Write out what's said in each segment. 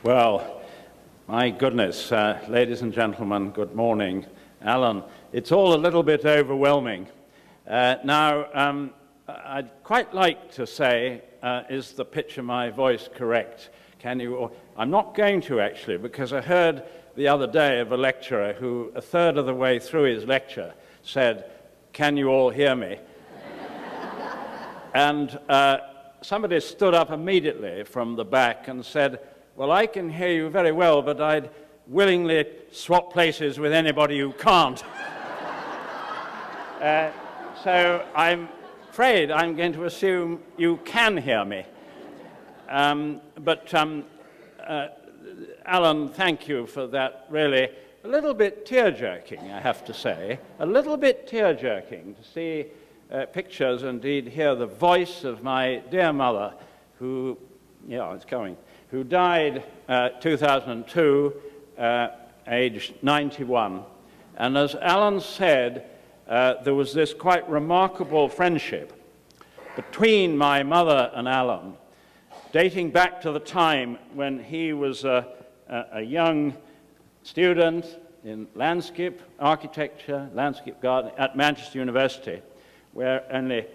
Well, my goodness, ladies and gentlemen, good morning. Alan, it's all a little bit overwhelming. Now, I'd quite like to say, is the pitch of my voice correct? Can you? I'm not going to, actually, because I heard the other day of a lecturer who, a third of the way through his lecture, said, "Can you all hear me?" And somebody stood up immediately from the back and said, "Well, I can hear you very well, but I'd willingly swap places with anybody who can't." So I'm afraid I'm going to assume you can hear me. Alan, thank you for that really a little bit tear-jerking, I have to say. A little bit tear-jerking to see pictures, indeed hear the voice of my dear mother, who, who died 2002, aged 91. And as Alan said, there was this quite remarkable friendship between my mother and Alan, dating back to the time when he was a young student in landscape architecture, landscape gardening at Manchester University, where only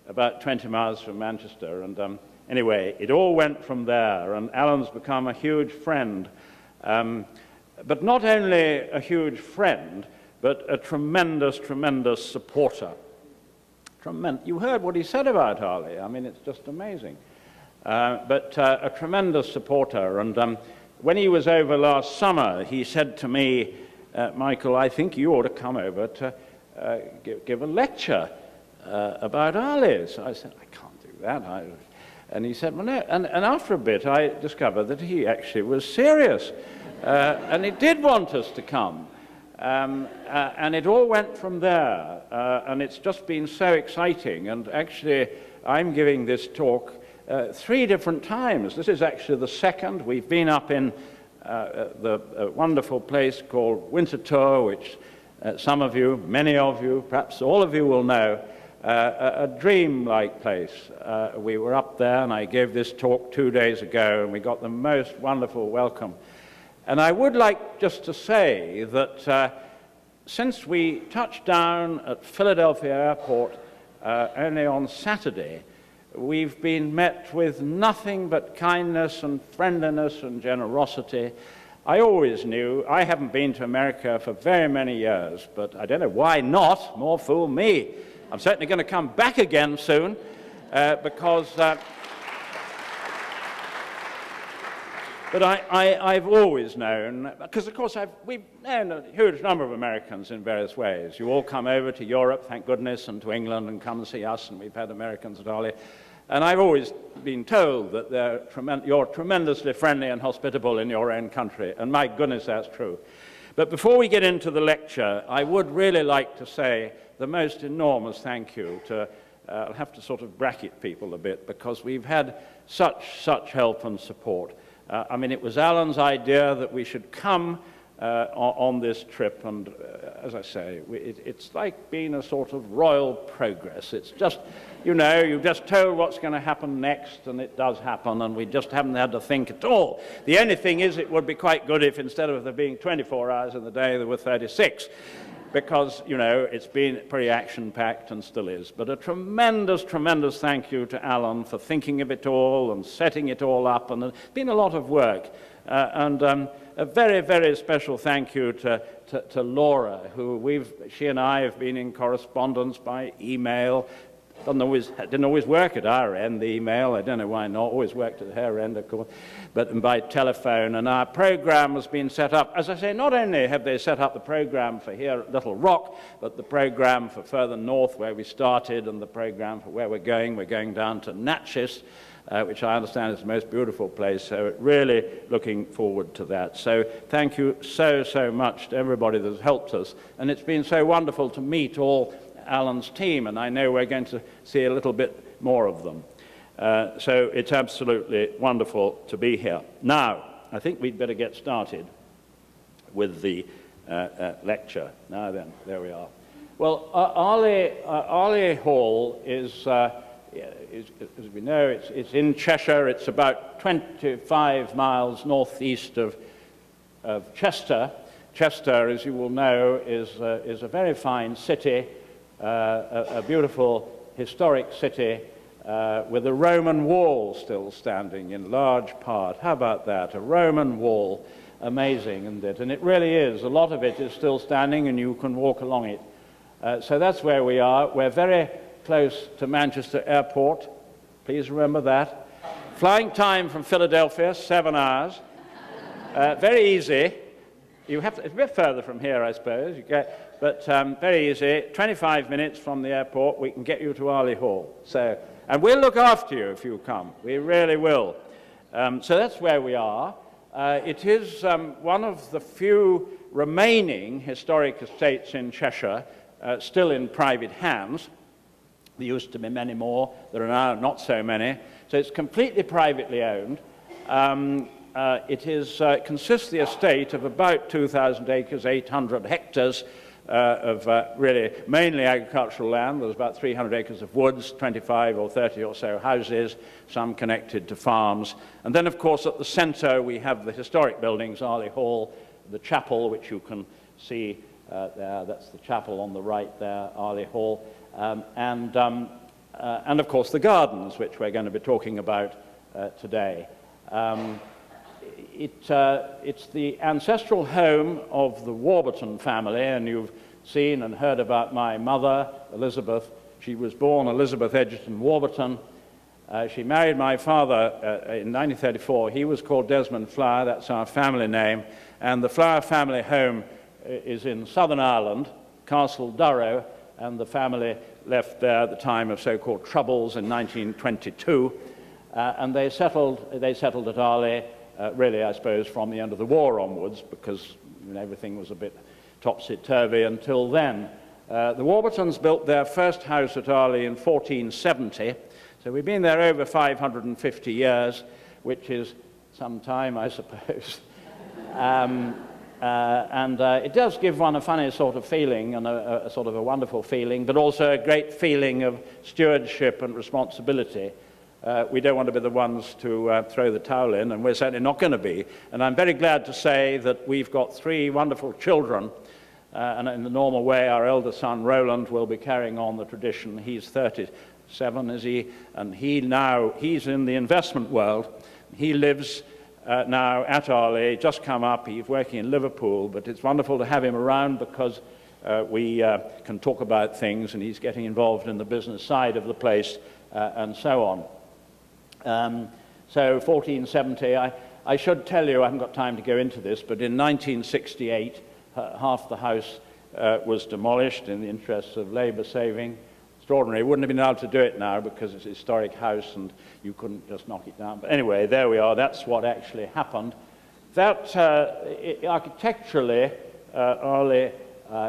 about 20 miles from Manchester. And anyway, it all went from there, and Alan's become a huge friend. But not only a huge friend, but a tremendous, tremendous supporter. You heard what he said about Arlie. I mean, it's just amazing. But a tremendous supporter. And when he was over last summer, he said to me, "Michael, I think you ought to come over to give a lecture about Arlie." So I said, "I can't do that." And he said, "Well, no." And after a bit, I discovered that he actually was serious. And he did want us to come. And it all went from there. And it's just been so exciting. And actually, I'm giving this talk 3 different times. This is actually the second. We've been up in the wonderful place called Winterthur, which some of you, many of you, perhaps all of you will know, a dream-like place. We were up there, and I gave this talk 2 days ago, and we got the most wonderful welcome. And I would like just to say that since we touched down at Philadelphia Airport only on Saturday, we've been met with nothing but kindness and friendliness and generosity. I always knew, I haven't been to America for very many years, but I don't know why not, more fool me. I'm certainly going to come back again soon, because... But I've always known, because of course we've known a huge number of Americans in various ways. You all come over to Europe, thank goodness, and to England and come and see us, and we've had Americans at Arlie. And I've always been told that you're tremendously friendly and hospitable in your own country, and my goodness, that's true. But before we get into the lecture, I would really like to say the most enormous thank you to, I'll have to sort of bracket people a bit, because we've had such help and support. I mean, it was Alan's idea that we should come on this trip, and as I say, it's like being a sort of royal progress. It's just, you know, you're just told what's going to happen next, and it does happen, and we just haven't had to think at all. The only thing is, it would be quite good if instead of there being 24 hours in the day, there were 36. Because, you know, it's been pretty action-packed and still is. But a tremendous, tremendous thank you to Alan for thinking of it all and setting it all up. And it's been a lot of work. And a very, very special thank you to Laura, who she and I have been in correspondence by email. Didn't always work at our end, the email. I don't know why not. Always worked at her end, of course, but by telephone. And our program has been set up. As I say, not only have they set up the program for here at Little Rock, but the program for further north where we started, and the program for where we're going. We're going down to Natchez, which I understand is the most beautiful place. So really looking forward to that. So thank you so much to everybody that's helped us. And it's been so wonderful to meet all Alan's team, and I know we're going to see a little bit more of them. So it's absolutely wonderful to be here. Now, I think we'd better get started with the lecture. Now then, there we are. Well, Arlie Hall is as we know, it's in Cheshire. It's about 25 miles northeast of Chester. Chester, as you will know, is a very fine city, a beautiful historic city with a Roman wall still standing in large part. How about that? A Roman wall. Amazing, isn't it? And it really is. A lot of it is still standing and you can walk along it. So that's where we are. We're very close to Manchester Airport. Please remember that. Flying time from Philadelphia, 7 hours. Very easy. You have to, it's a bit further from here, I suppose. But very easy. 25 minutes from the airport, we can get you to Arley Hall. So, and we'll look after you if you come. We really will. So that's where we are. It is one of the few remaining historic estates in Cheshire still in private hands. There used to be many more. There are now not so many. So it's completely privately owned. It consists the estate of about 2,000 acres, 800 hectares of really mainly agricultural land. There's about 300 acres of woods, 25 or 30 or so houses, some connected to farms. And then, of course, at the centre we have the historic buildings, Arley Hall, the chapel, which you can see there. That's the chapel on the right there, Arley Hall. And of course, the gardens, which we're going to be talking about today. It's the ancestral home of the Warburton family, and you've seen and heard about my mother, Elizabeth. She was born Elizabeth Edgerton Warburton. She married my father in 1934. He was called Desmond Flower, that's our family name, and the Flower family home is in Southern Ireland, Castle Durrow, and the family left there at the time of so-called Troubles in 1922, and they settled at Arley. Really, I suppose, from the end of the war onwards, because everything was a bit topsy-turvy until then. The Warburtons built their first house at Arley in 1470, so we've been there over 550 years, which is some time, I suppose. It does give one a funny sort of feeling, and a sort of a wonderful feeling, but also a great feeling of stewardship and responsibility. We don't want to be the ones to throw the towel in, and we're certainly not going to be. And I'm very glad to say that we've got 3 wonderful children, and in the normal way, our elder son, Roland, will be carrying on the tradition. He's 37, is he? And he's in the investment world. He lives now at Arley, just come up. He's working in Liverpool, but it's wonderful to have him around because we can talk about things, and he's getting involved in the business side of the place, and so on. So 1470, I should tell you, I haven't got time to go into this, but in 1968, half the house was demolished in the interests of labour saving. Extraordinary. Wouldn't have been able to do it now because it's a historic house and you couldn't just knock it down. But anyway, there we are. That's what actually happened. That, architecturally, Arley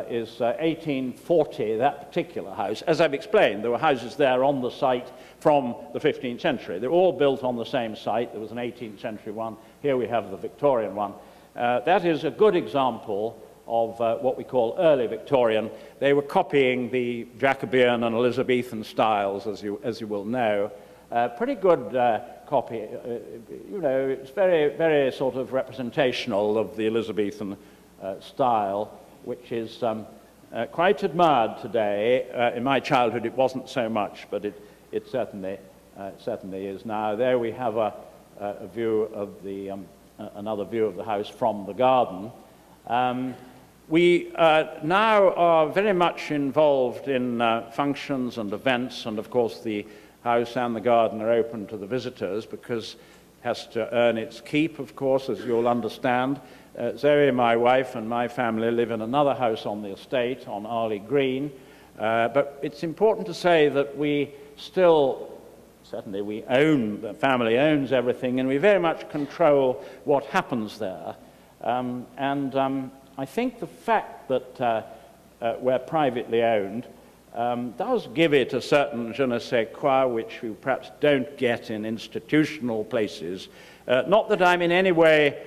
is 1840, that particular house. As I've explained, there were houses there on the site from the 15th century. They're all built on the same site. There was an 18th century one. Here we have the Victorian one. That is a good example of what we call early Victorian. They were copying the Jacobean and Elizabethan styles, as you will know. Pretty good copy. It's very, very sort of representational of the Elizabethan style, which is quite admired today. In my childhood, it wasn't so much, but it certainly is now. There we have a view of the another view of the house from the garden. We now are very much involved in functions and events, and of course the house and the garden are open to the visitors because it has to earn its keep, of course, as you'll understand. Zoe, my wife, and my family live in another house on the estate, on Arley Green. But it's important to say that we still, certainly we own, the family owns everything, and we very much control what happens there. I think the fact that we're privately owned does give it a certain je ne sais quoi, which you perhaps don't get in institutional places. Not that I'm in any way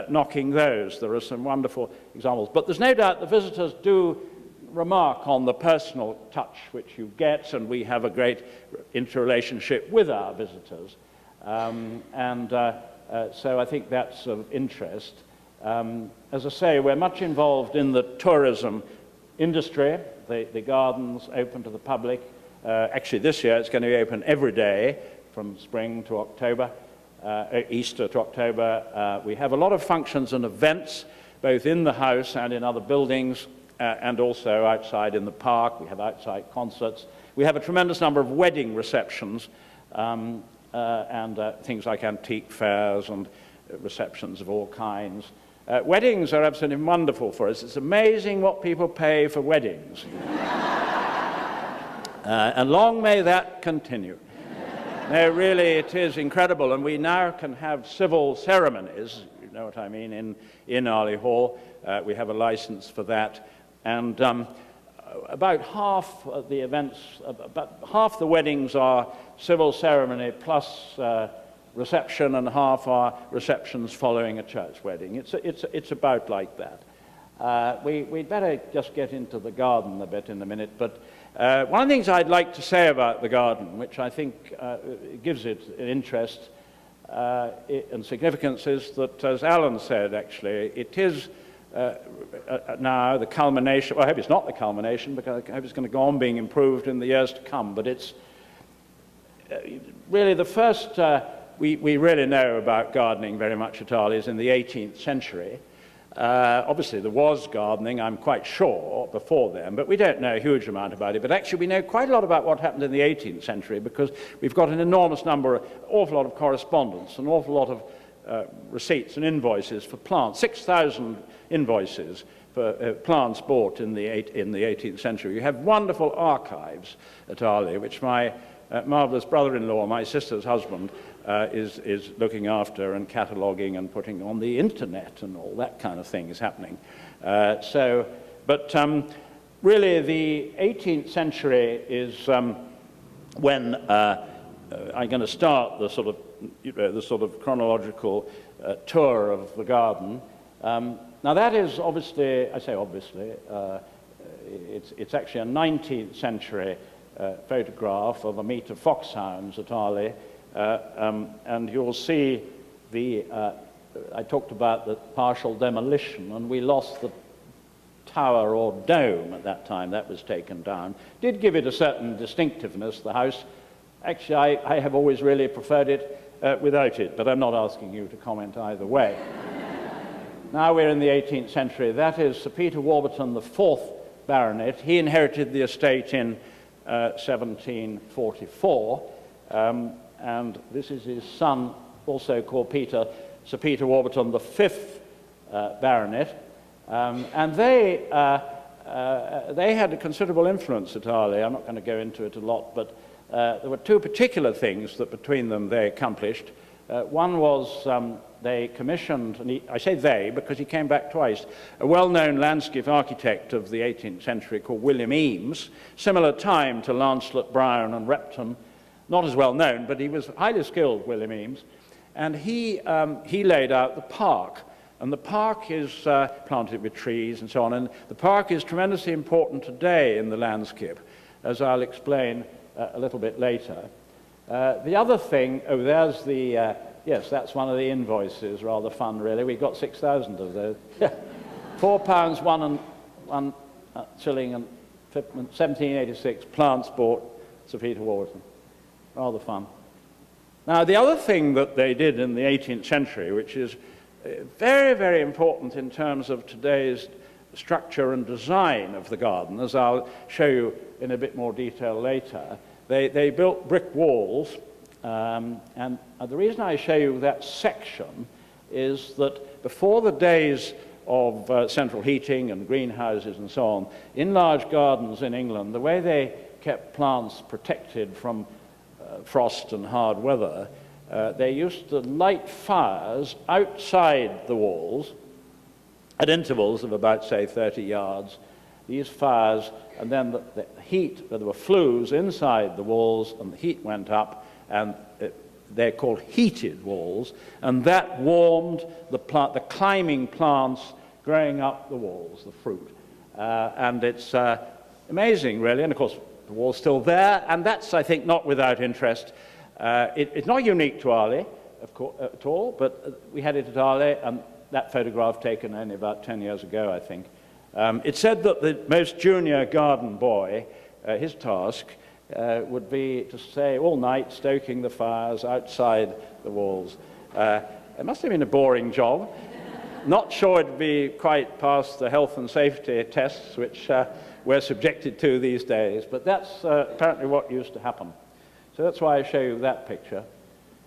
knocking those. There are some wonderful examples. But there's no doubt the visitors do remark on the personal touch which you get, and we have a great interrelationship with our visitors. So I think that's of interest. As I say, we're much involved in the tourism industry. The garden's open to the public. Actually, this year it's going to be open every day from spring to October, Easter to October. We have a lot of functions and events, both in the house and in other buildings, and also outside in the park. We have outside concerts. We have a tremendous number of wedding receptions, and things like antique fairs and receptions of all kinds. Weddings are absolutely wonderful for us. It's amazing what people pay for weddings. And long may that continue. No, really, it is incredible. And we now can have civil ceremonies, you know what I mean, in Arley Hall. We have a license for that. And about half of the events, about half the weddings are civil ceremony plus reception, and half are receptions following a church wedding. It's about like that. We'd better just get into the garden a bit in a minute, but one of the things I'd like to say about the garden, which I think gives it an interest and significance, is that, as Alan said, actually, it is now the culmination. Well, I hope it's not the culmination, because I hope it's going to go on being improved in the years to come, but it's really the first we really know about gardening very much at Arley is in the 18th century. Obviously, there was gardening, I'm quite sure, before then, but we don't know a huge amount about it. But actually, we know quite a lot about what happened in the 18th century, because we've got an enormous number, an awful lot of correspondence, an awful lot of receipts and invoices for plants, 6,000 invoices for plants bought in the 18th century. You have wonderful archives at Arley, which my marvellous brother-in-law, my sister's husband, is looking after and cataloguing and putting on the internet, and all that kind of thing is happening. Really the 18th century is when I'm going to start the sort of chronological tour of the garden. Now that is obviously, I say obviously, it's actually a 19th century photograph of a meet of foxhounds at Arley. And you'll see I talked about the partial demolition, and we lost the tower or dome at that time. That was taken down. Did give it a certain distinctiveness, the house. Actually, I have always really preferred it without it, but I'm not asking you to comment either way. Now we're in the 18th century. That is Sir Peter Warburton, the 4th Baronet. He inherited the estate in 1744. And this is his son, also called Peter, Sir Peter Warburton, the 5th Baronet. And they had a considerable influence at Arley. I'm not going to go into it a lot, but there were two particular things that between them they accomplished. One was they commissioned, and I say they because he came back twice, a well-known landscape architect of the 18th century called William Eames, similar time to Lancelot Brown and Repton. Not as well known, but he was highly skilled, William Eames, and he laid out the park. And the park is planted with trees and so on, and the park is tremendously important today in the landscape, as I'll explain a little bit later. The other thing, there's the, yes, that's one of the invoices, rather fun really. We got 6,000 of those. £4, one shilling and 1786, plants bought, Sir Peter Warburton. Rather fun. Now, the other thing that they did in the 18th century, which is very, very important in terms of today's structure and design of the garden, as I'll show you in a bit more detail later, they built brick walls, and the reason I show you that section is that before the days of central heating and greenhouses and so on, in large gardens in England, the way they kept plants protected from frost and hard weather, they used to light fires outside the walls at intervals of about, say, 30 yards. These fires, and then the heat, there were flues inside the walls, and the heat went up, and they're called heated walls, and that warmed the climbing plants growing up the walls, the fruit. And it's amazing, really. And of course, the wall's still there, and that's, I think, not without interest. It's not unique to Arley, of course, at all, but we had it at Arley, and that photograph taken only about 10 years ago, I think. It's said that the most junior garden boy, his task would be to stay all night stoking the fires outside the walls. It must have been a boring job. Not sure it'd be quite past the health and safety tests which we're subjected to these days, but that's apparently what used to happen. So that's why I show you that picture.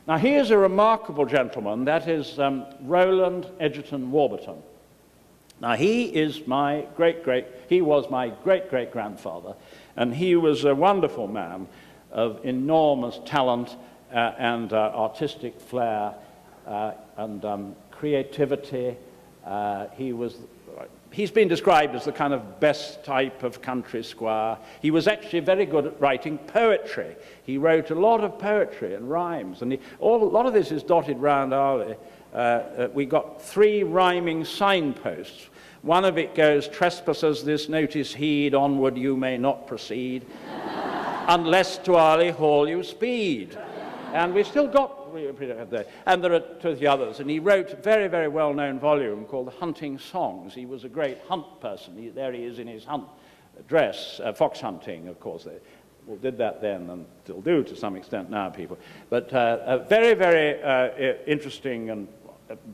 Now here's a remarkable gentleman. That is Roland Edgerton Warburton. Now he is my he was my great-great-grandfather, and he was a wonderful man of enormous talent and artistic flair and creativity. He's been described as the kind of best type of country squire. He was actually very good at writing poetry. He wrote a lot of poetry and rhymes, and a lot of this is dotted round Arley. We got 3 rhyming signposts. One of it goes, "Trespassers, this notice heed, onward you may not proceed, unless to Arley Hall you speed." And we've still got, and there are 2 or 3 others. And he wrote a very, very well-known volume called Hunting Songs. He was a great hunt person. There he is in his hunt dress, fox hunting, of course. They all did that then and still do to some extent now, people. But a very, very interesting and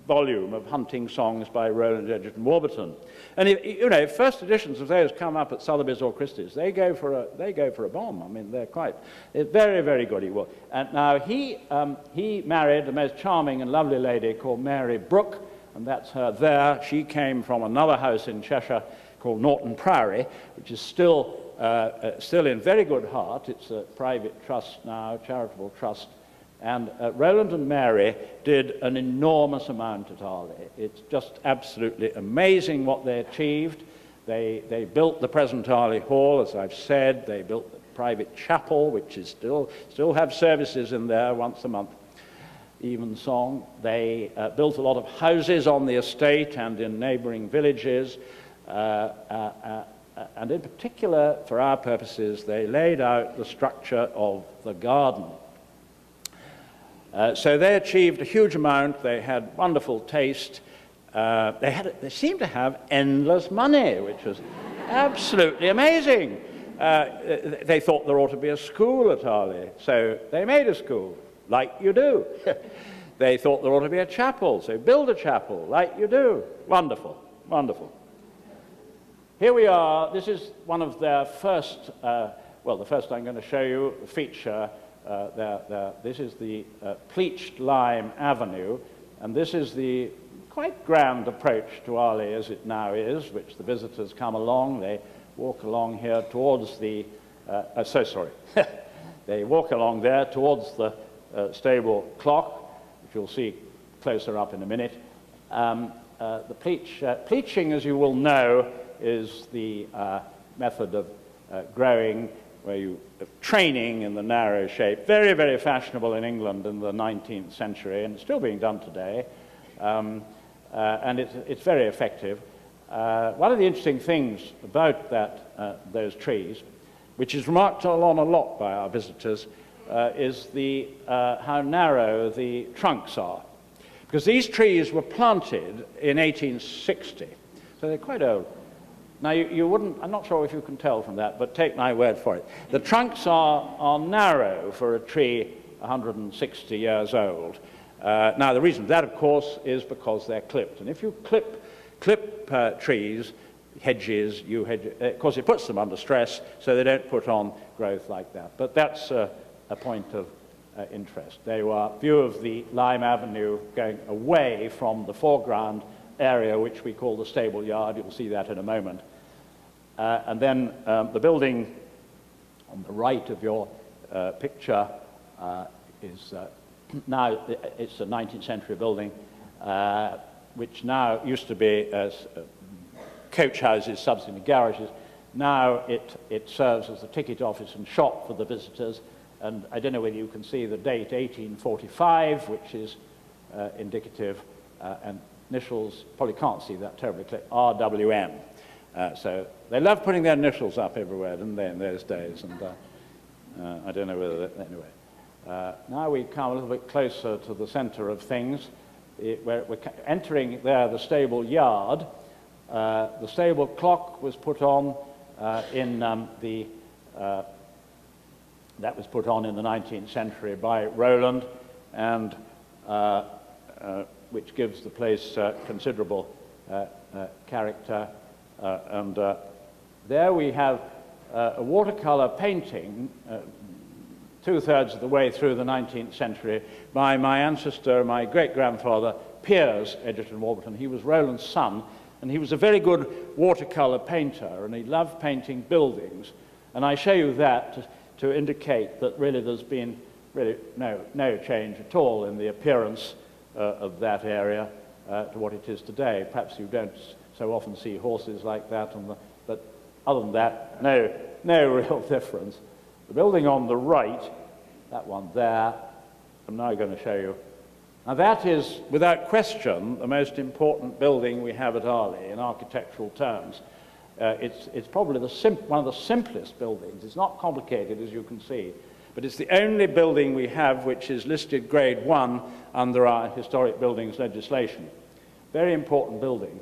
volume of hunting songs by Roland Edgerton Warburton. And you know, if first editions of those come up at Sotheby's or Christie's, they go for a bomb. I mean, it's very, very good. He was. And now he married a most charming and lovely lady called Mary Brooke, and that's her there. She came from another house in Cheshire called Norton Priory, which is still in very good heart. It's a private trust now, charitable trust. And Roland and Mary did an enormous amount at Arley. It's just absolutely amazing what they achieved. They built the present Arley Hall, as I've said. They built the private chapel, which is still have services in there once a month, evensong. They built a lot of houses on the estate and in neighboring villages. And in particular, for our purposes, they laid out the structure of the garden. So they achieved a huge amount. They had wonderful taste. They seemed to have endless money, which was absolutely amazing. They thought there ought to be a school at Arley, so they made a school, like you do. They thought there ought to be a chapel, so build a chapel, like you do. Wonderful, wonderful. Here we are. This is one of their first, the first I'm going to show you, feature. This is the Pleached Lime Avenue, and this is the quite grand approach to Arley as it now is, which the visitors come along. They walk along here towards the, they walk along there towards the stable clock, which you'll see closer up in a minute. Pleaching, as you will know, is the method of growing where you training in the narrow shape, very, very fashionable in England in the 19th century, and it's still being done today, and it's very effective. One of the interesting things about those trees, which is remarked on a lot by our visitors, is how narrow the trunks are. Because these trees were planted in 1860, so they're quite old. Now, you wouldn't, I'm not sure if you can tell from that, but take my word for it. The trunks are narrow for a tree 160 years old. Now, the reason for that, of course, is because they're clipped. And if you clip trees, hedges, of course, it puts them under stress, so they don't put on growth like that. But that's a point of interest. There were a view of the Lime Avenue going away from the foreground area, which we call the stable yard. You'll see that in a moment. And then the building on the right of your picture is now, it's a 19th century building, which now used to be coach houses, subsequently garages. Now it serves as the ticket office and shop for the visitors. And I don't know whether you can see the date, 1845, which is indicative, and initials, probably can't see that terribly clear, RWM. So they loved putting their initials up everywhere, didn't they, in those days? And I don't know whether, anyway. Now we come a little bit closer to the center of things. We're entering there the stable yard. The stable clock was put on that was put on in the 19th century by Roland, and which gives the place considerable character. And there we have a watercolor painting, two-thirds of the way through the 19th century, by my ancestor, my great-grandfather, Piers Edgerton Warburton. He was Roland's son, and he was a very good watercolor painter, and he loved painting buildings. And I show you that to indicate that really there's been really no change at all in the appearance of that area to what it is today. Perhaps you don't so often see horses like that, but other than that, no real difference. The building on the right, that one there, I'm now going to show you. Now that is, without question, the most important building we have at Arley in architectural terms. It's probably one of the simplest buildings. It's not complicated, as you can see, but it's the only building we have which is listed Grade 1 under our historic buildings legislation. Very important building.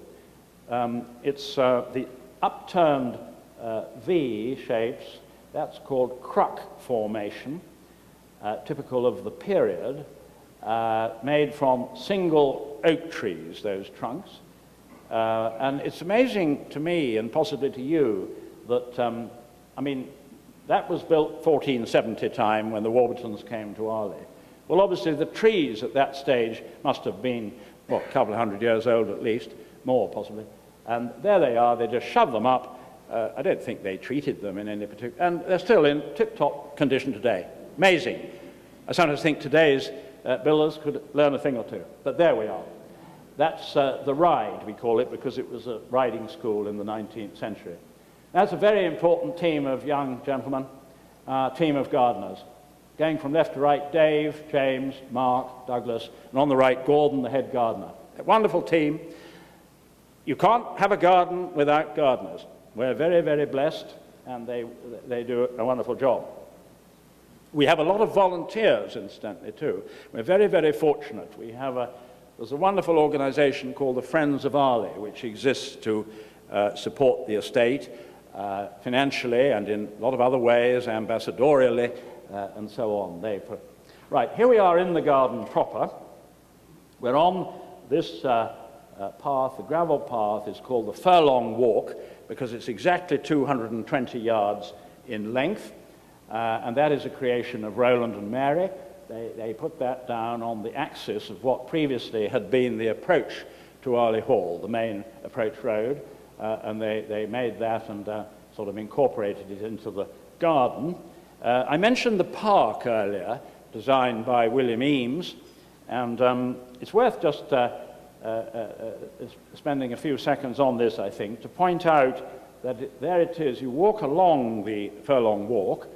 It's the upturned V shapes. That's called Crook formation, typical of the period, made from single oak trees, those trunks. And it's amazing to me, and possibly to you, that, I mean, that was built 1470 time when the Warburtons came to Arley. Well, obviously, the trees at that stage must have been, what, a couple of 100 years old at least, more possibly. And there they are, they just shove them up. I don't think they treated them in any particular, and they're still in tip-top condition today. Amazing. I sometimes think today's builders could learn a thing or two, but there we are. That's the Ride, we call it, because it was a riding school in the 19th century. That's a very important team of young gentlemen, team of gardeners. Going from left to right, Dave, James, Mark, Douglas, and on the right, Gordon, the head gardener. A wonderful team. You can't have a garden without gardeners. We're very, very blessed, and they do a wonderful job. We have a lot of volunteers, incidentally, too. We're very, very fortunate. There's a wonderful organization called the Friends of Arley, which exists to support the estate financially and in a lot of other ways, ambassadorially, and so on. Right, here we are in the garden proper. We're on this path, the gravel path is called the Furlong Walk, because it's exactly 220 yards in length, and that is a creation of Roland and Mary. They put that down on the axis of what previously had been the approach to Arley Hall, the main approach road, and they made that and sort of incorporated it into the garden. I mentioned the park earlier, designed by William Eames, and it's worth just spending a few seconds on this, I think, to point out that there it is. You walk along the Furlong Walk,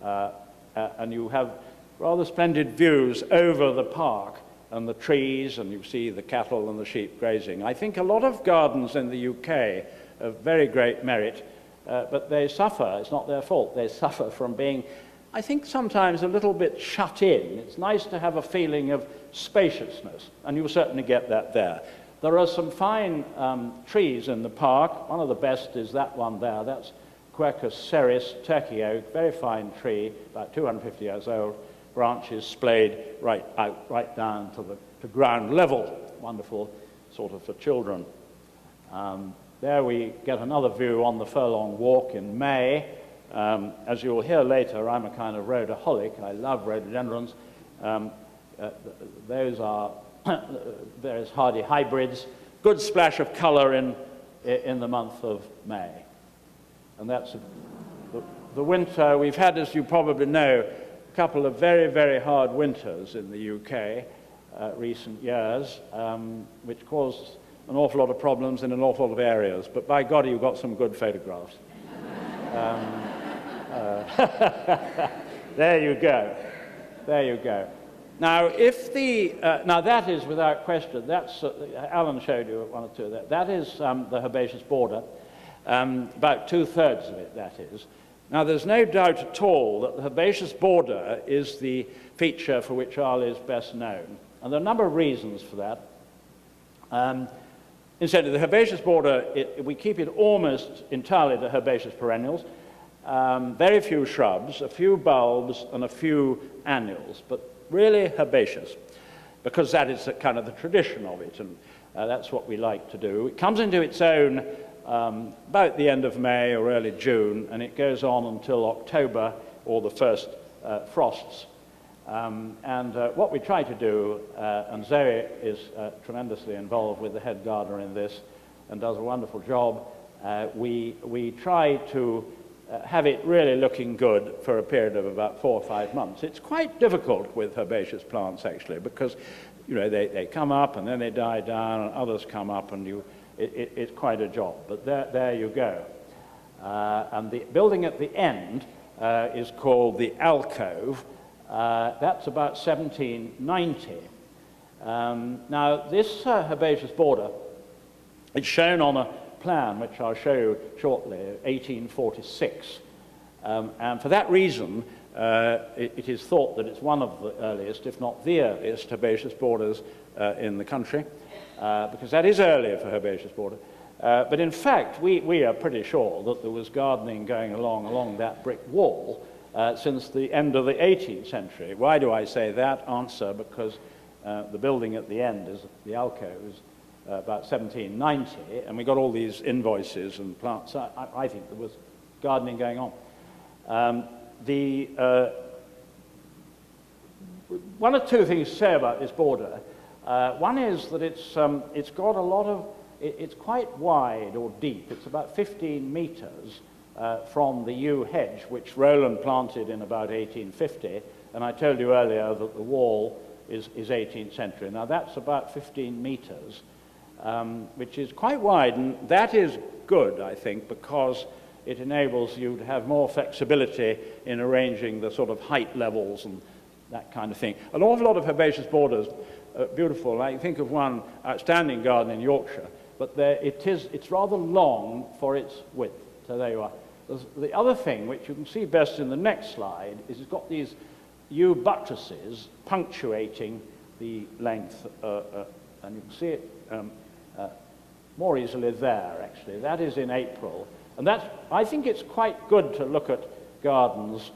and you have rather splendid views over the park and the trees, and you see the cattle and the sheep grazing. I think a lot of gardens in the UK of very great merit, but they suffer, it's not their fault, they suffer from being, I think, sometimes a little bit shut in. It's nice to have a feeling of spaciousness, and you'll certainly get that there. There are some fine trees in the park. One of the best is that one there. That's Quercus ceris, turkey oak, very fine tree, about 250 years old, branches splayed right down to ground level. Wonderful, sort of for children. There we get another view on the Furlong Walk in May. As you'll hear later, I'm a kind of rhodaholic. I love rhododendrons. Those are various hardy hybrids. Good splash of color in the month of May. And that's the winter. We've had, as you probably know, a couple of very, very hard winters in the UK recent years, which caused an awful lot of problems in an awful lot of areas. But by God, you've got some good photographs. There you go. There you go. Now, now that is without question. That's Alan showed you one or two. That is the Herbaceous Border. about 2/3 of it, that is. Now, there's no doubt at all that the herbaceous border is the feature for which Arles is best known. And there are a number of reasons for that. Instead of the herbaceous border, we keep it almost entirely to herbaceous perennials, very few shrubs, a few bulbs, and a few annuals, but really herbaceous, because that is kind of the tradition of it, and that's what we like to do. It comes into its own about the end of May or early June, and it goes on until October or the first frosts. What we try to do, and Zoe is tremendously involved with the head gardener in this and does a wonderful job, we try to have it really looking good for a period of about 4 or 5 months. It's quite difficult with herbaceous plants, actually, because they come up and then they die down, and others come up, and it's quite a job. But there you go. And the building at the end is called the Alcove. That's about 1790. Now, this herbaceous border is shown on a plan, which I'll show you shortly, 1846. And for that reason, it is thought that it's one of the earliest, if not the earliest, herbaceous borders in the country, because that is earlier for herbaceous border. But in fact, we are pretty sure that there was gardening going along that brick wall since the end of the 18th century. Why do I say that? Answer, because the building at the end is the alcoves, about 1790, and we got all these invoices and plants. I think there was gardening going on. One or two things to say about this border. One is that it's got a lot of, it's quite wide or deep. It's about 15 meters from the yew hedge, which Roland planted in about 1850, and I told you earlier that the wall is 18th century. Now that's about 15 meters, which is quite wide, and that is good, I think, because it enables you to have more flexibility in arranging the sort of height levels and that kind of thing. An awful lot of herbaceous borders are beautiful. I think of one outstanding garden in Yorkshire, but it's rather long for its width. So there you are. The other thing, which you can see best in the next slide, is it's got these yew buttresses punctuating the length, and you can see it more easily there, actually. That is in April. And I think it's quite good to look at gardens,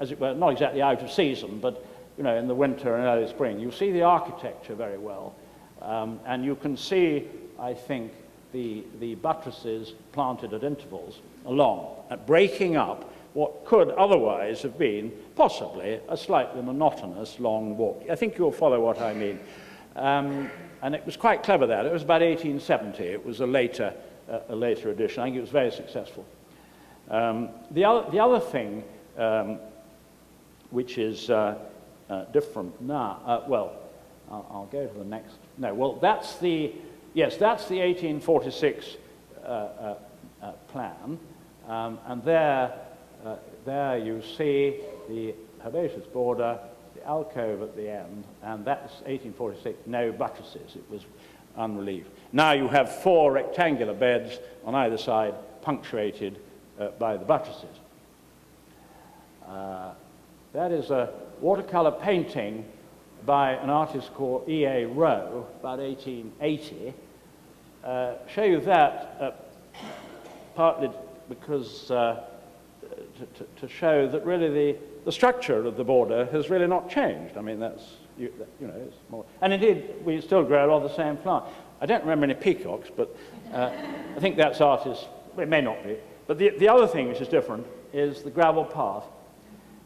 as it were, not exactly out of season, but in the winter and early spring. You see the architecture very well, and you can see, I think, the buttresses planted at intervals along, breaking up what could otherwise have been possibly a slightly monotonous long walk. I think you'll follow what I mean. And it was quite clever that. It was about 1870. It was a later edition. I think it was very successful. The other thing which is different now, well, I'll go to the next. No, well, that's the 1846 plan, and there you see the herbaceous border, the alcove at the end, and that's 1846, no buttresses, it was unrelieved. Now you have 4 rectangular beds on either side, punctuated by the buttresses. That is a watercolor painting by an artist called E.A. Rowe, about 1880. Show you that partly because to show that really the structure of the border has really not changed. I mean, that's, it's more. And indeed, we still grow a lot of the same plant. I don't remember any peacocks, but I think that's artist. Well, it may not be. But the other thing which is different is the gravel path.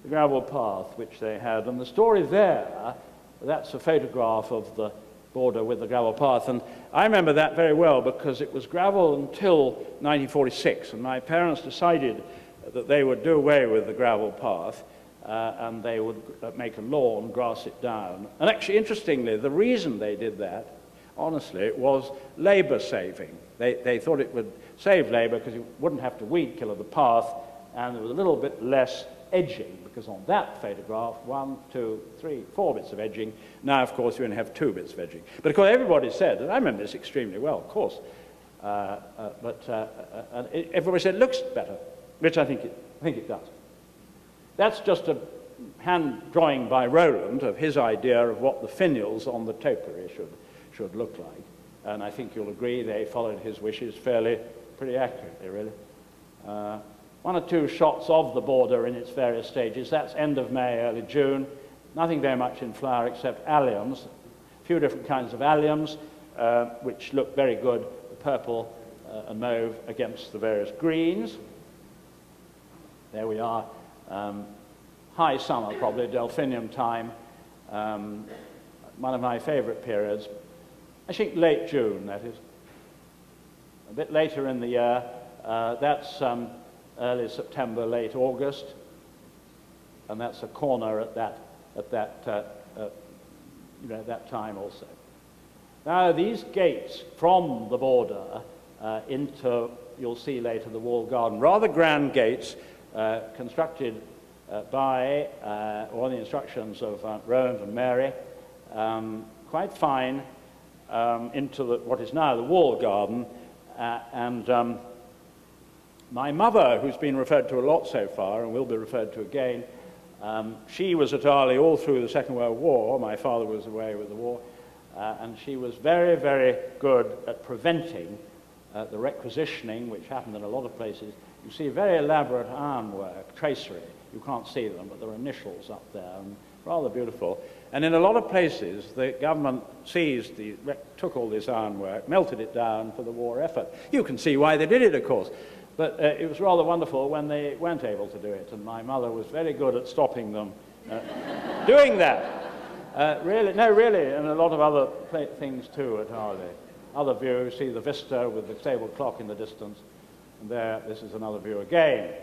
The gravel path which they had. And the story there, that's a photograph of the border with the gravel path. And I remember that very well because it was gravel until 1946. And my parents decided that they would do away with the gravel path and they would make a lawn, grass it down. And actually, interestingly, the reason they did that, honestly, it was labor saving. They thought it would save labor because you wouldn't have to weed killer the path, and there was a little bit less edging, because on that photograph, 1, 2, 3, 4 bits of edging. Now, of course, you only have 2 bits of edging. But of course, everybody said, and I remember this extremely well, of course, Everybody said it looks better, which I think it does. That's just a hand drawing by Roland of his idea of what the finials on the topiary should look like. And I think you'll agree they followed his wishes pretty accurately, really. One or two shots of the border in its various stages. That's end of May, early June. Nothing very much in flower except alliums. A few different kinds of alliums, which look very good, purple and mauve against the various greens. There we are. High summer, probably, delphinium time. One of my favorite periods. I think late June, that is. A bit later in the year, that's early September, late August, and that's a corner at that time also. Now, these gates from the border into, you'll see later, the walled garden, rather grand gates constructed by, or the instructions of Roland and Mary, quite fine, into what is now the walled garden, and my mother, who's been referred to a lot so far and will be referred to again, she was at Arley all through the Second World War. My father was away with the war, and she was very, very good at preventing the requisitioning, which happened in a lot of places. You see very elaborate ironwork, tracery. You can't see them, but there are initials up there, and rather beautiful. And in a lot of places, the government took all this ironwork, melted it down for the war effort. You can see why they did it, of course. But it was rather wonderful when they weren't able to do it, and my mother was very good at stopping them doing that. Really, and a lot of other things too at Arley. Other view, see the vista with the stable clock in the distance, and there, this is another view again.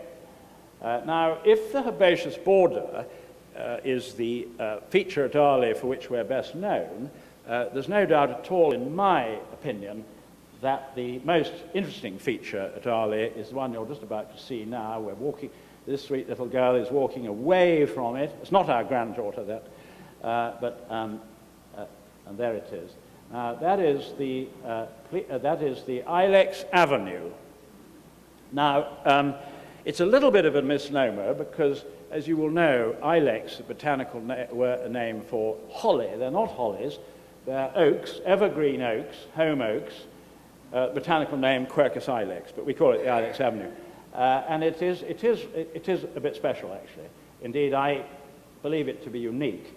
Now, if the herbaceous border is the feature at Arley for which we're best known, there's no doubt at all, in my opinion, that the most interesting feature at Arley is the one you're just about to see now. We're walking, this sweet little girl is walking away from it. It's not our granddaughter, and there it is. That is the Ilex Avenue. Now, it's a little bit of a misnomer because, as you will know, ilex, a botanical name for holly. They're not hollies. They're oaks, evergreen oaks, home oaks. Botanical name Quercus ilex, but we call it the Ilex Avenue. And it is a bit special, actually. Indeed, I believe it to be unique.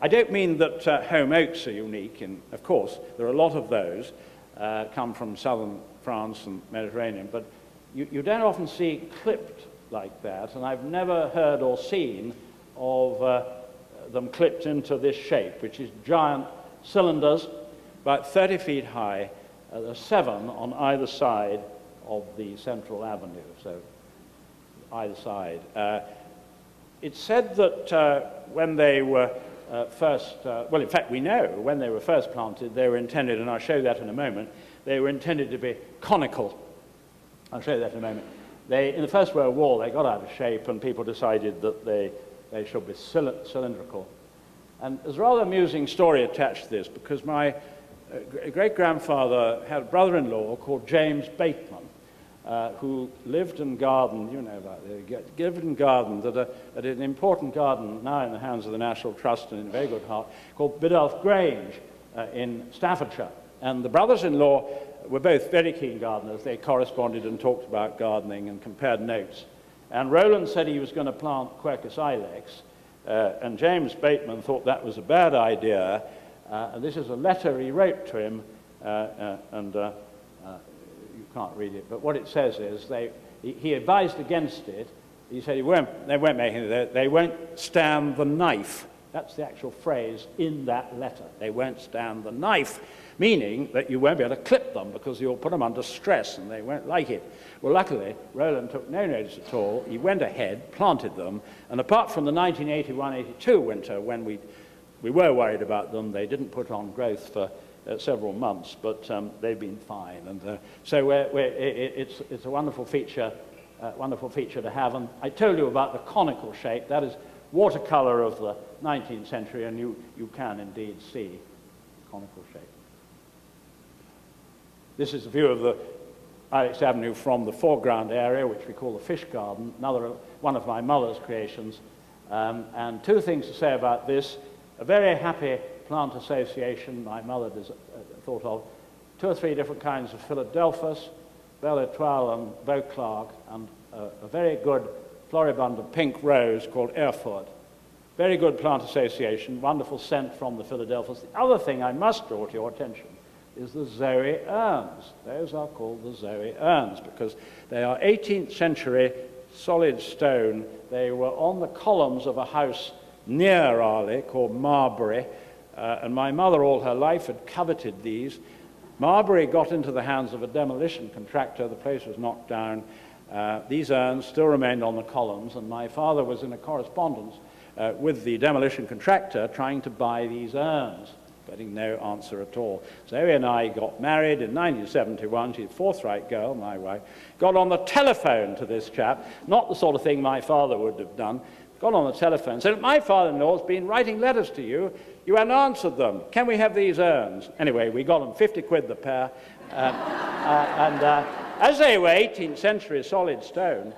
I don't mean that home oaks are unique, and of course, there are a lot of those come from southern France and Mediterranean, but you don't often see clipped like that, and I've never heard or seen of them clipped into this shape, which is giant cylinders, about 30 feet high. There are 7 on either side of the central avenue, so either side. It's said that when they were well, in fact, we know when they were first planted, they were intended, and I'll show that in a moment, they were intended to be conical. I'll show you that in a moment. In the First World War, they got out of shape, and people decided that they should be cylindrical. And there's a rather amusing story attached to this, because my great-grandfather had a brother-in-law called James Bateman, who lived and gardened, you know about this, lived and gardened at an important garden now in the hands of the National Trust and in very good heart, called Biddulph Grange in Staffordshire. And the brothers-in-law were both very keen gardeners. They corresponded and talked about gardening and compared notes. And Roland said he was going to plant Quercus ilex, and James Bateman thought that was a bad idea. And this is a letter he wrote to him, you can't read it, but what it says is he advised against it. He said they won't make it, they won't stand the knife. That's the actual phrase in that letter. They won't stand the knife, meaning that you won't be able to clip them because you'll put them under stress and they won't like it. Well, luckily, Roland took no notice at all. He went ahead, planted them, and apart from the 1981-82 winter when we were worried about them, they didn't put on growth for several months, but they've been fine. And so it's a wonderful feature to have. And I told you about the conical shape. That is watercolor of the 19th century, and you can indeed see conical shape. This is a view of the Ilex Avenue from the foreground area, which we call the Fish Garden, another one of my mother's creations. And two things to say about this. A very happy plant association my mother thought of. 2 or 3 different kinds of Philadelphus, Belle Étoile and Beauclerk, and a very good floribund of pink rose called Erfurt. Very good plant association, wonderful scent from the Philadelphus. The other thing I must draw to your attention is the Zoe urns. Those are called the Zoe urns because they are 18th century solid stone. They were on the columns of a house near Arley called Marbury, and my mother all her life had coveted these. Marbury got into the hands of a demolition contractor. The place was knocked down. These urns still remained on the columns, and my father was in a correspondence with the demolition contractor trying to buy these urns, getting no answer at all. Zoe and I got married in 1971. She's a forthright girl, my wife. Got on the telephone to this chap, not the sort of thing my father would have done. Got on the telephone and said, my father-in-law's been writing letters to you. You haven't answered them. Can we have these urns? Anyway, we got them 50 quid the pair. As they were 18th century solid stone,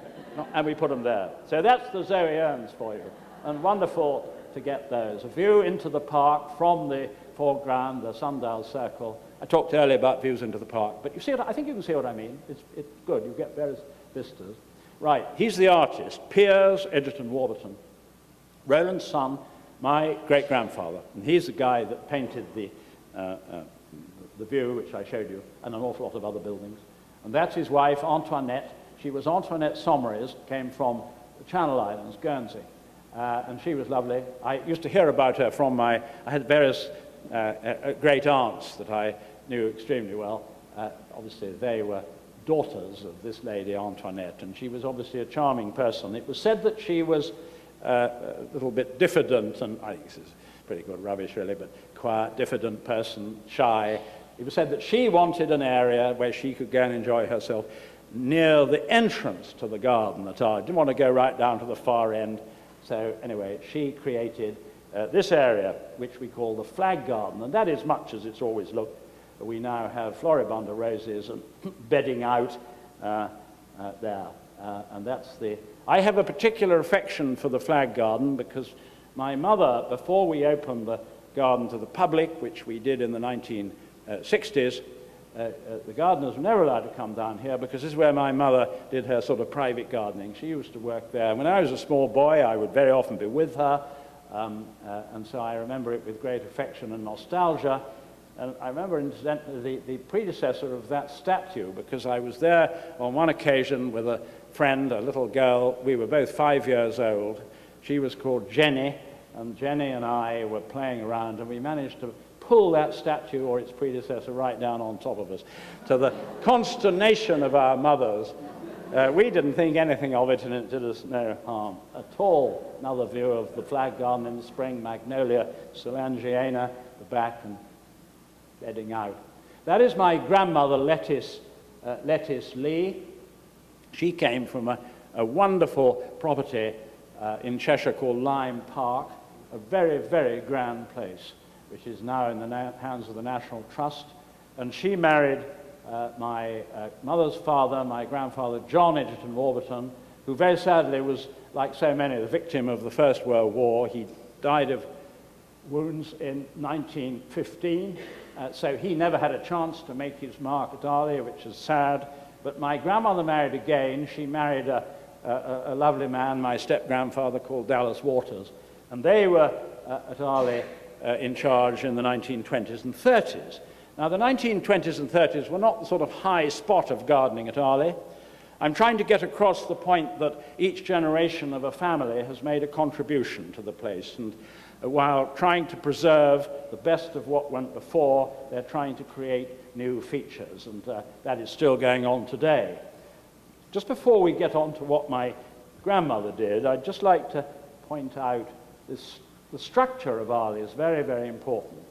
and we put them there. So that's the Zoe urns for you. And wonderful to get those. A view into the park from the foreground, the Sundial Circle. I talked earlier about views into the park, but you see I think you can see what I mean. It's good. You get various vistas. Right, he's the artist, Piers Edgerton Warburton, Roland's son, my great-grandfather, and he's the guy that painted the view, which I showed you, and an awful lot of other buildings. And that's his wife, Antoinette. She was Antoinette Someries, came from the Channel Islands, Guernsey, and she was lovely. I used to hear about her from I had various great-aunts that I knew extremely well. Obviously, they were daughters of this lady Antoinette, and she was obviously a charming person. It was said that she was a little bit diffident, and I think this is pretty good rubbish really, but quiet, diffident person, shy. It was said that she wanted an area where she could go and enjoy herself near the entrance to the garden at Arbor. Didn't want to go right down to the far end. So anyway, she created this area, which we call the Flag Garden, and that is much as it's always looked. We now have floribunda roses and bedding out there. And that's I have a particular affection for the Flag Garden because my mother, before we opened the garden to the public, which we did in the 1960s, the gardeners were never allowed to come down here because this is where my mother did her sort of private gardening. She used to work there. When I was a small boy, I would very often be with her, and so I remember it with great affection and nostalgia. And I remember, incidentally, the predecessor of that statue, because I was there on one occasion with a friend, a little girl. We were both 5 years old. She was called Jenny, and Jenny and I were playing around, and we managed to pull that statue or its predecessor right down on top of us. To the consternation of our mothers, we didn't think anything of it, and it did us no harm at all. Another view of the Flag Garden in the spring, Magnolia Solangiana, the back, and bedding out. That is my grandmother, Lettice Lee. She came from a wonderful property in Cheshire called Lyme Park, a very, very grand place, which is now in the hands of the National Trust. And she married my mother's father, my grandfather, John Edgerton Warburton, who very sadly was, like so many, the victim of the First World War. He died of wounds in 1915. So he never had a chance to make his mark at Arley, which is sad. But my grandmother married again. She married a lovely man, my step-grandfather, called Dallas Waters. And they were at Arley in charge in the 1920s and 30s. Now, the 1920s and 30s were not the sort of high spot of gardening at Arley. I'm trying to get across the point that each generation of a family has made a contribution to the place. And while trying to preserve the best of what went before, they're trying to create new features, and that is still going on today. Just before we get on to what my grandmother did, I'd just like to point out the structure of Arley is very, very important,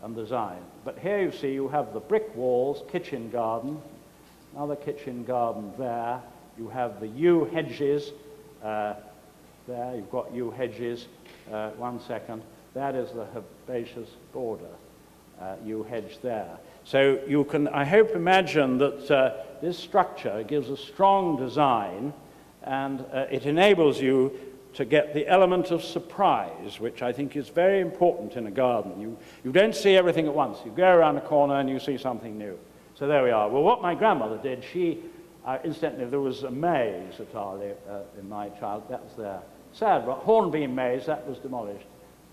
and design. But here you see you have the brick walls, kitchen garden, another kitchen garden there. You have the yew hedges there. You've got yew hedges. 1 second. That is the herbaceous border. yew hedge there. So you can, I hope, imagine that this structure gives a strong design, and it enables you to get the element of surprise, which I think is very important in a garden. You don't see everything at once. You go around a corner and you see something new. So there we are. Well, what my grandmother did, incidentally, there was a maze at Arley in my child. That was there. Sad, but hornbeam maze, that was demolished.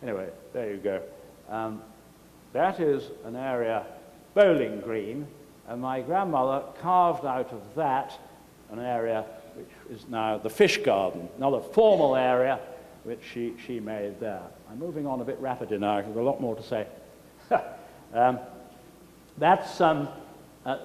Anyway, there you go. That is an area, bowling green, and my grandmother carved out of that an area which is now the fish garden, another formal area which she made there. I'm moving on a bit rapidly now because there's a lot more to say. That's a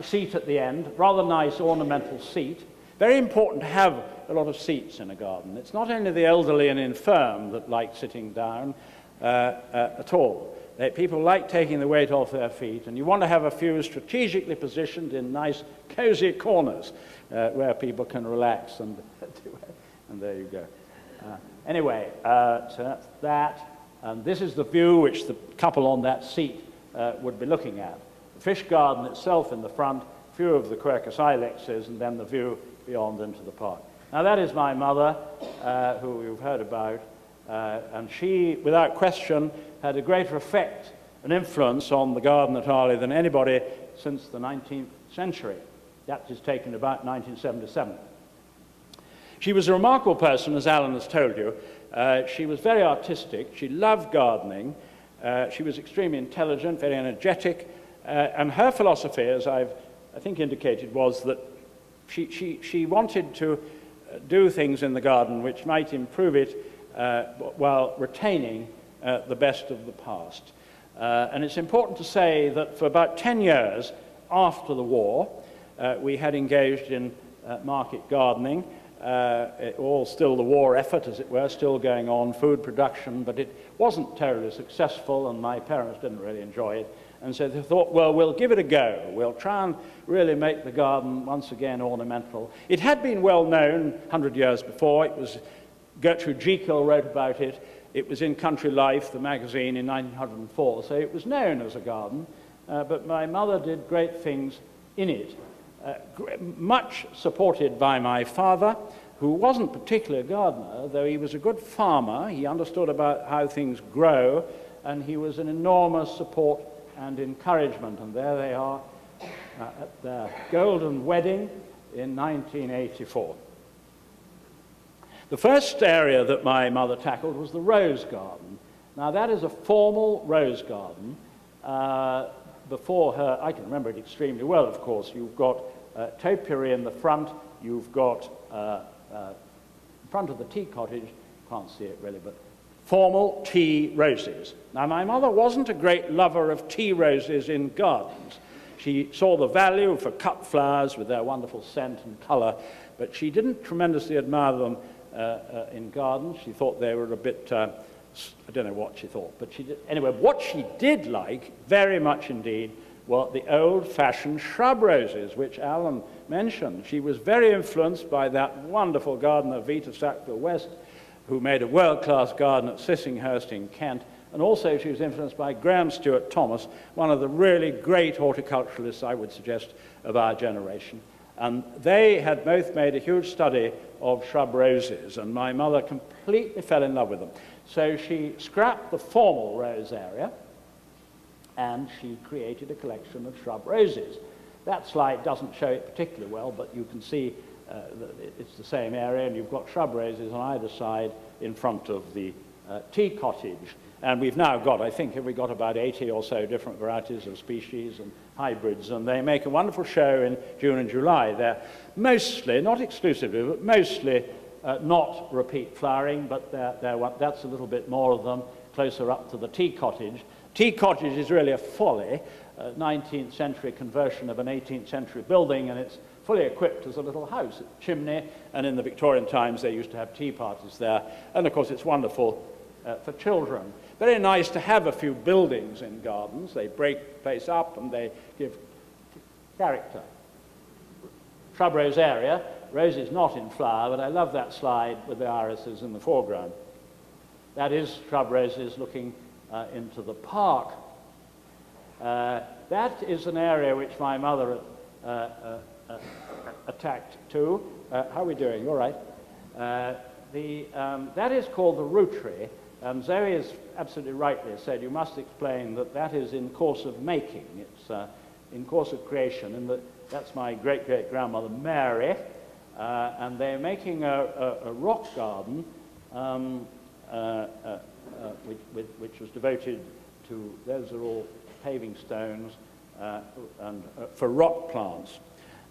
seat at the end, rather nice ornamental seat. Very important to have a lot of seats in a garden. It's not only the elderly and infirm that like sitting down at all. People like taking the weight off their feet, and you want to have a few strategically positioned in nice, cozy corners where people can relax and do it. And there you go. Anyway, so that's that. And this is the view which the couple on that seat would be looking at. The fish garden itself in the front, a few of the Quercus ilexes, and then the view beyond into the park. Now that is my mother, who you've heard about, and she, without question, had a greater effect and influence on the garden at Arley than anybody since the 19th century. That is taken about 1977. She was a remarkable person, as Alan has told you. She was very artistic. She loved gardening. She was extremely intelligent, very energetic, and her philosophy, as I think indicated, was that she wanted to do things in the garden which might improve it while retaining the best of the past. And it's important to say that for about 10 years after the war, we had engaged in market gardening, all still the war effort, as it were, still going on, food production, but it wasn't terribly successful, and my parents didn't really enjoy it. And so they thought, well, we'll give it a go. We'll try and really make the garden once again ornamental. It had been well known 100 years before. It was Gertrude Jekyll wrote about it. It was in Country Life, the magazine, in 1904, so it was known as a garden, but my mother did great things in it, much supported by my father, who wasn't particularly a gardener, though he was a good farmer. He understood about how things grow, and he was an enormous support and encouragement, and there they are at their golden wedding in 1984. The first area that my mother tackled was the rose garden. Now that is a formal rose garden. Before her, I can remember it extremely well, of course. You've got topiary in the front, you've got in front of the tea cottage, can't see it really, but formal tea roses. Now my mother wasn't a great lover of tea roses in gardens. She saw the value for cut flowers with their wonderful scent and colour, but she didn't tremendously admire them in gardens. She thought they were a bit, I don't know what she thought, but she did. Anyway, what she did like, very much indeed, were the old-fashioned shrub roses, which Alan mentioned. She was very influenced by that wonderful gardener, Vita Sackville-West, who made a world-class garden at Sissinghurst in Kent, and also she was influenced by Graham Stuart Thomas, one of the really great horticulturalists, I would suggest, of our generation. And they had both made a huge study of shrub roses, and my mother completely fell in love with them. So she scrapped the formal rose area, and she created a collection of shrub roses. That slide doesn't show it particularly well, but you can see that it's the same area, and you've got shrub roses on either side in front of the tea cottage. And we've now got, I think, we've got about 80 or so different varieties of species and hybrids, and they make a wonderful show in June and July. They're mostly, not exclusively, but mostly not repeat flowering, but that's a little bit more of them closer up to the tea cottage. Tea cottage is really a folly, 19th century conversion of an 18th century building, and it's fully equipped as a little house, a chimney, and in the Victorian times they used to have tea parties there, and of course it's wonderful for children. Very nice to have a few buildings in gardens. They break the place up and they give character. Shrub rose area, roses not in flower, but I love that slide with the irises in the foreground. That is shrub roses looking into the park. That is an area which my mother attacked too. How are we doing? All right. That is called the rootery. Zoe has absolutely rightly said you must explain that that is in course of making. It's in course of creation. And that's my great-great-grandmother Mary. And they're making a rock garden which was devoted to, those are all paving stones, and for rock plants.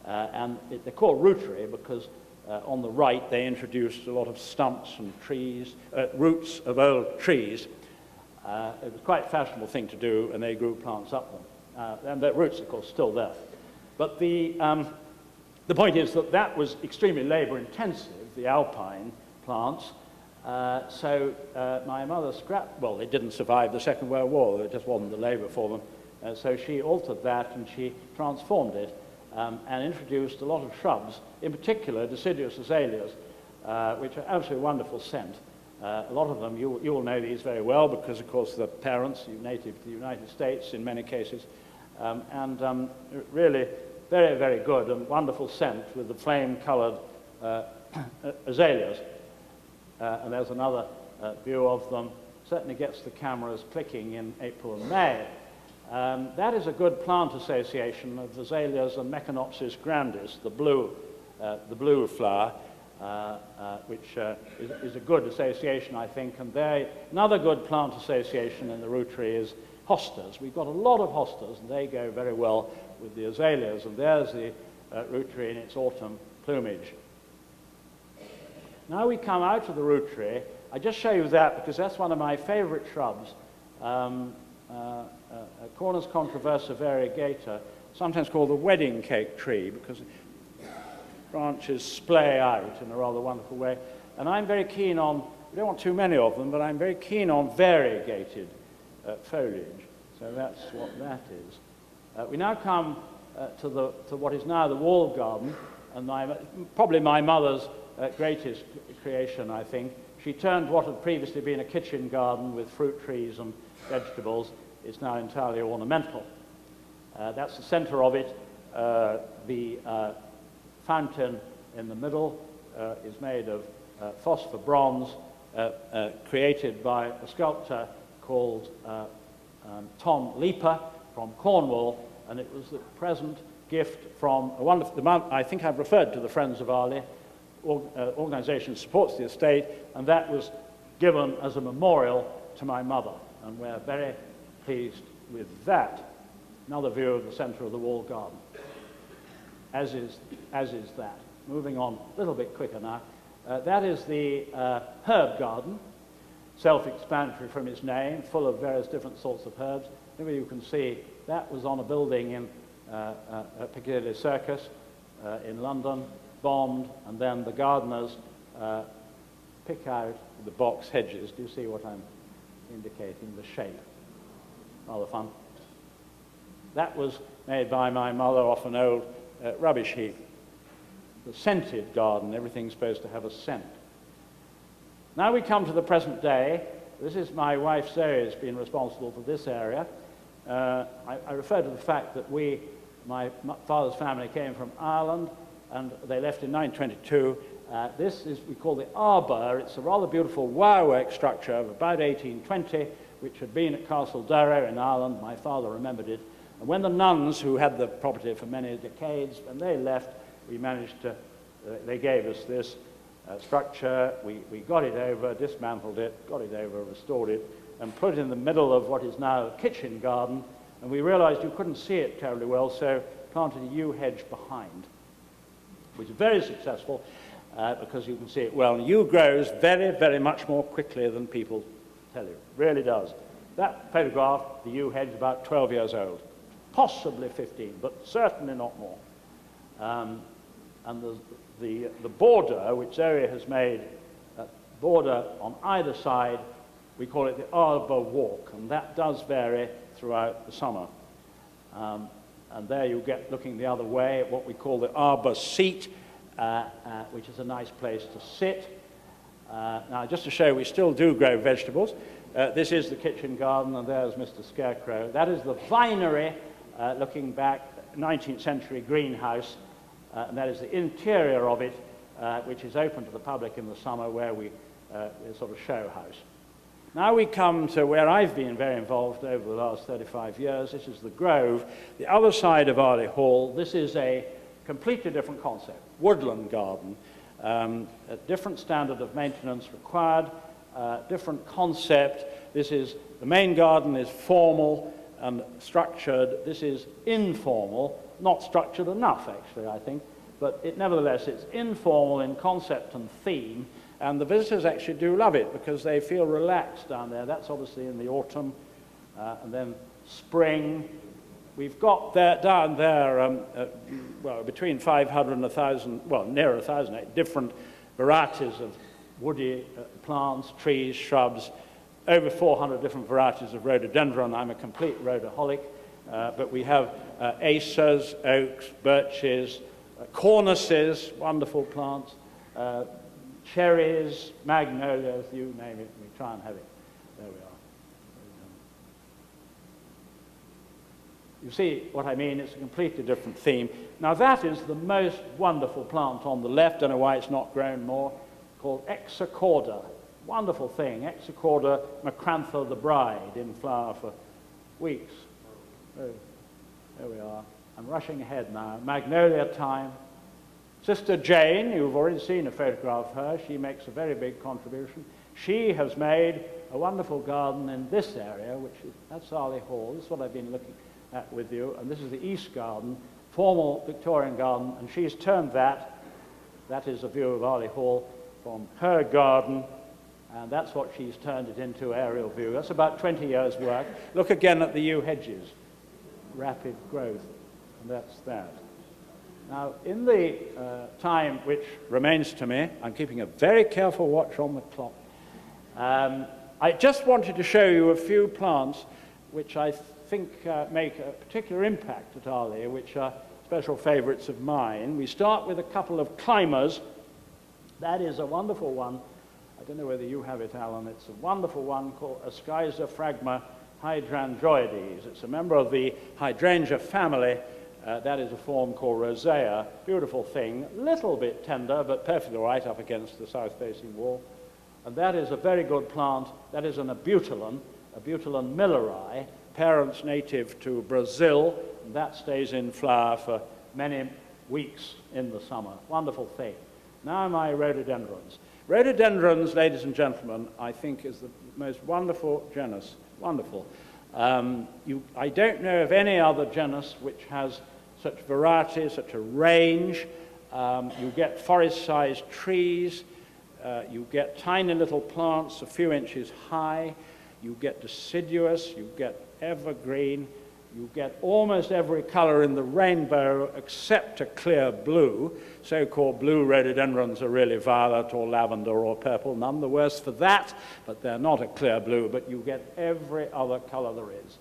And they're called rootery because on the right they introduced a lot of stumps and trees, roots of old trees. It was quite a fashionable thing to do, and they grew plants up them. And their roots, of course, still there. But the point is that that was extremely labor-intensive, the alpine plants. So my mother scrapped, well, they didn't survive the Second World War, it just wasn't the labor for them. So she altered that and she transformed it and introduced a lot of shrubs, in particular deciduous azaleas, which are absolutely wonderful scent. A lot of them, you will know these very well because, of course, the parents are native to the United States in many cases, and really very, very good and wonderful scent with the flame-colored azaleas. And there's another view of them. Certainly gets the cameras clicking in April and May. That is a good plant association of azaleas and Meconopsis grandis, the blue flower, which is a good association, I think. And another good plant association in the rootery is hostas. We've got a lot of hostas, and they go very well with the azaleas. And there's the rootery in its autumn plumage. Now we come out of the rootery. I just show you that because that's one of my favorite shrubs, Cornus controversa variegata, sometimes called the wedding cake tree because branches splay out in a rather wonderful way. And I'm very keen on, we don't want too many of them, but I'm very keen on variegated foliage. So that's what that is. We now come to what is now the walled garden, and probably my mother's greatest creation, I think. She turned what had previously been a kitchen garden with fruit trees and vegetables. It's now entirely ornamental. That's the center of it. The fountain in the middle is made of phosphor bronze, created by a sculptor called Tom Leaper from Cornwall, and it was the present gift from a wonderful, I think I've referred to the Friends of Arley, organization supports the estate, and that was given as a memorial to my mother, and we're very pleased with that. Another view of the center of the walled garden, as is that. Moving on a little bit quicker now. That is the herb garden, self-explanatory from its name, full of various different sorts of herbs. Maybe you can see that was on a building in Piccadilly Circus in London, bombed, and then the gardeners pick out the box hedges. Do you see what I'm indicating? The shape. Rather fun. That was made by my mother off an old rubbish heap. The scented garden, everything's supposed to have a scent. Now we come to the present day. This is my wife Zoe has been responsible for this area. I refer to the fact that my father's family came from Ireland, and they left in 1922. This is, we call the Arbor. It's a rather beautiful wirework structure of about 1820, which had been at Castle Darrow in Ireland. My father remembered it. And when the nuns, who had the property for many decades, when they left, we managed to, they gave us this structure. We got it over, dismantled it, got it over, restored it, and put it in the middle of what is now a kitchen garden. And we realized you couldn't see it terribly well, so planted a yew hedge behind, which is very successful because you can see it well. And yew grows very, very much more quickly than people tell you. It really does. That photograph, the yew hedge, about 12 years old. Possibly 15, but certainly not more. And the border, which Zoe has made, border on either side, we call it the Arbor Walk, and that does vary throughout the summer. And there you get looking the other way at what we call the Arbor Seat, which is a nice place to sit. Now, just to show we still do grow vegetables, This is the kitchen garden, and there's Mr. Scarecrow. That is the vinery, looking back, 19th century greenhouse, and that is the interior of it, which is open to the public in the summer, where we sort of show house. Now we come to where I've been very involved over the last 35 years. This is the Grove, the other side of Arley Hall. This is a completely different concept, woodland garden, a different standard of maintenance required, different concept. This is, the main garden is formal and structured. This is informal, not structured enough, actually, I think, but nevertheless, it's informal in concept and theme, and the visitors actually do love it because they feel relaxed down there. That's obviously in the autumn, and then spring. We've got there, down there, well, between 500 and 1,000, well, near 1,000, different varieties of woody plants, trees, shrubs, over 400 different varieties of rhododendron. I'm a complete rhodaholic, but we have acers, oaks, birches, cornices, wonderful plants, cherries, magnolias, you name it, we try and have it. There we are. You see what I mean? It's a completely different theme. Now that is the most wonderful plant on the left. Don't know why it's not grown more, called Exocorda. Wonderful thing, Exocorda macrantha the bride, in flower for weeks. Oh, there we are. I'm rushing ahead now. Magnolia time. Sister Jane, you've already seen a photograph of her. She makes a very big contribution. She has made a wonderful garden in this area, which is, that's Arley Hall. This is what I've been looking at with you. And this is the East Garden, formal Victorian garden. And she's turned that is a view of Arley Hall from her garden. And that's what she's turned it into, aerial view. That's about 20 years' work. Look again at the yew hedges. Rapid growth. And that's that. Now, in the time which remains to me, I'm keeping a very careful watch on the clock. I just wanted to show you a few plants which I think make a particular impact at Arley, which are special favorites of mine. We start with a couple of climbers. That is a wonderful one. I don't know whether you have it, Alan. It's a wonderful one called Schizophragma hydrangioides. It's a member of the hydrangea family. That is a form called rosea. Beautiful thing, a little bit tender, but perfectly right up against the south-facing wall. And that is a very good plant. That is an abutilon milleri, parents native to Brazil. And that stays in flower for many weeks in the summer. Wonderful thing. Now my rhododendrons. Rhododendrons, ladies and gentlemen, I think is the most wonderful genus. Wonderful. I don't know of any other genus which has such variety, such a range. You get forest-sized trees. You get tiny little plants a few inches high. You get deciduous. You get evergreen. You get almost every color in the rainbow except a clear blue. So-called blue rhododendrons are really violet or lavender or purple. None the worse for that, but they're not a clear blue. But you get every other color there is.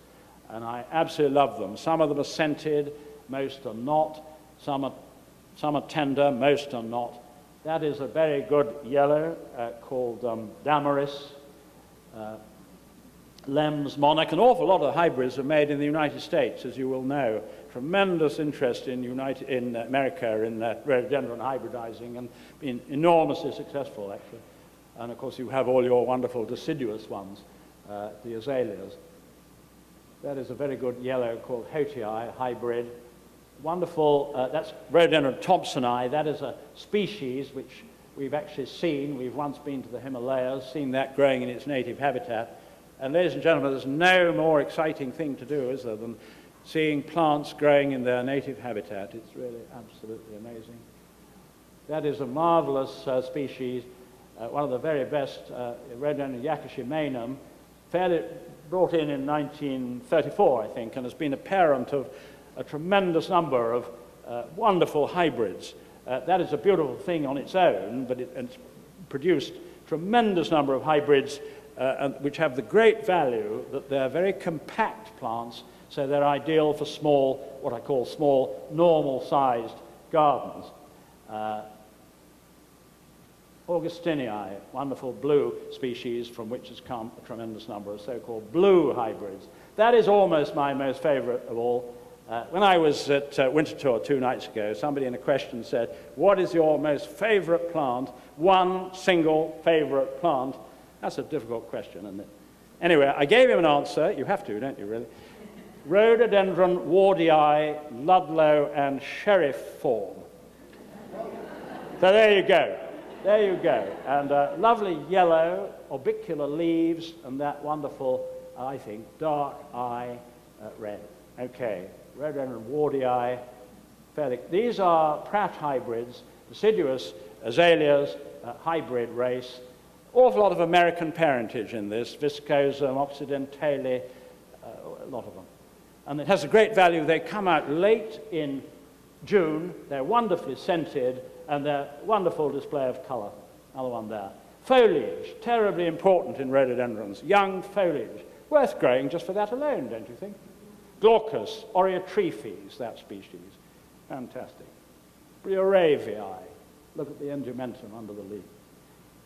And I absolutely love them. Some of them are scented, most are not. Some are tender, most are not. That is a very good yellow called Damaris. Lems, Monarch, an awful lot of hybrids are made in the United States, as you will know. Tremendous interest in America in rhododendron hybridizing, and been enormously successful, actually. And of course, you have all your wonderful deciduous ones, the azaleas. That is a very good yellow called Hotii hybrid. Wonderful, that's rhododendron thompsoni. That is a species which we've actually seen. We've once been to the Himalayas, seen that growing in its native habitat. And ladies and gentlemen, there's no more exciting thing to do, is there, than seeing plants growing in their native habitat. It's really absolutely amazing. That is a marvelous species, one of the very best, Rhododendron yakashimanum, fairly brought in 1934, I think, and has been a parent of a tremendous number of wonderful hybrids. That is a beautiful thing on its own, but it's produced a tremendous number of hybrids which have the great value that they're very compact plants, so they're ideal for small, what I call small, normal-sized gardens. Augustinii, wonderful blue species from which has come a tremendous number of so-called blue hybrids. That is almost my most favorite of all. When I was at Winterthur 2 nights ago, somebody in a question said, what is your most favorite plant? One single favorite plant? That's a difficult question, isn't it? Anyway, I gave him an answer. You have to, don't you, really? Rhododendron wardii, Ludlow, and Sheriff form. So there you go. There you go. And lovely yellow, orbicular leaves, and that wonderful, I think, dark eye red. Okay, Rhododendron wardii, fairly. These are Pratt hybrids, deciduous azaleas, hybrid race. Awful lot of American parentage in this, Viscosum, Occidentale, a lot of them. And it has a great value. They come out late in June. They're wonderfully scented, and they're wonderful display of color. Another one there. Foliage, terribly important in rhododendrons. Young foliage, worth growing just for that alone, don't you think? Glaucus, Oreotrephes, that species. Fantastic. Brioravii, look at the endumentum under the leaf.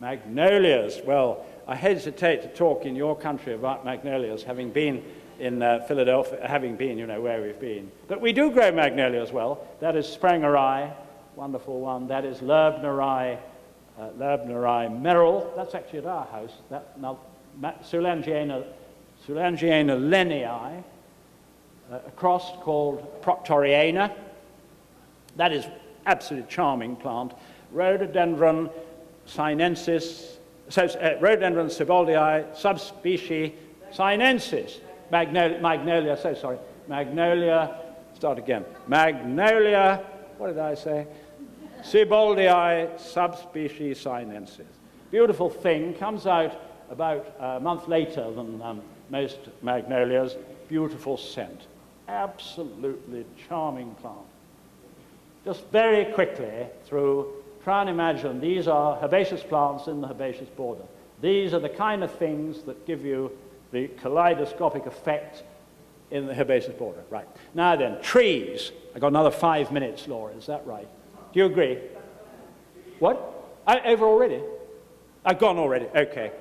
Magnolias, well, I hesitate to talk in your country about magnolias, having been in Philadelphia, having been, you know, where we've been. But we do grow magnolias well. That is Sprangeri, wonderful one. That is Lerbneri Merrill. That's actually at our house. That, Soulangiana Lenii, a cross called Proctoriana. That is absolutely charming plant. Rhododendron sinensis, Rhododendron sieboldii, subspecies sinensis. Magnolia, so sorry. Magnolia, start again. Magnolia, what did I say? Sieboldii, subspecies sinensis. Beautiful thing, comes out about a month later than most magnolias. Beautiful scent. Absolutely charming plant. Just very quickly through, try and imagine, these are herbaceous plants in the herbaceous border. These are the kind of things that give you the kaleidoscopic effect in the herbaceous border. Right. Now then, trees. I've got another 5 minutes, Laura, is that right? Do you agree? What? Over already? I've gone already, okay.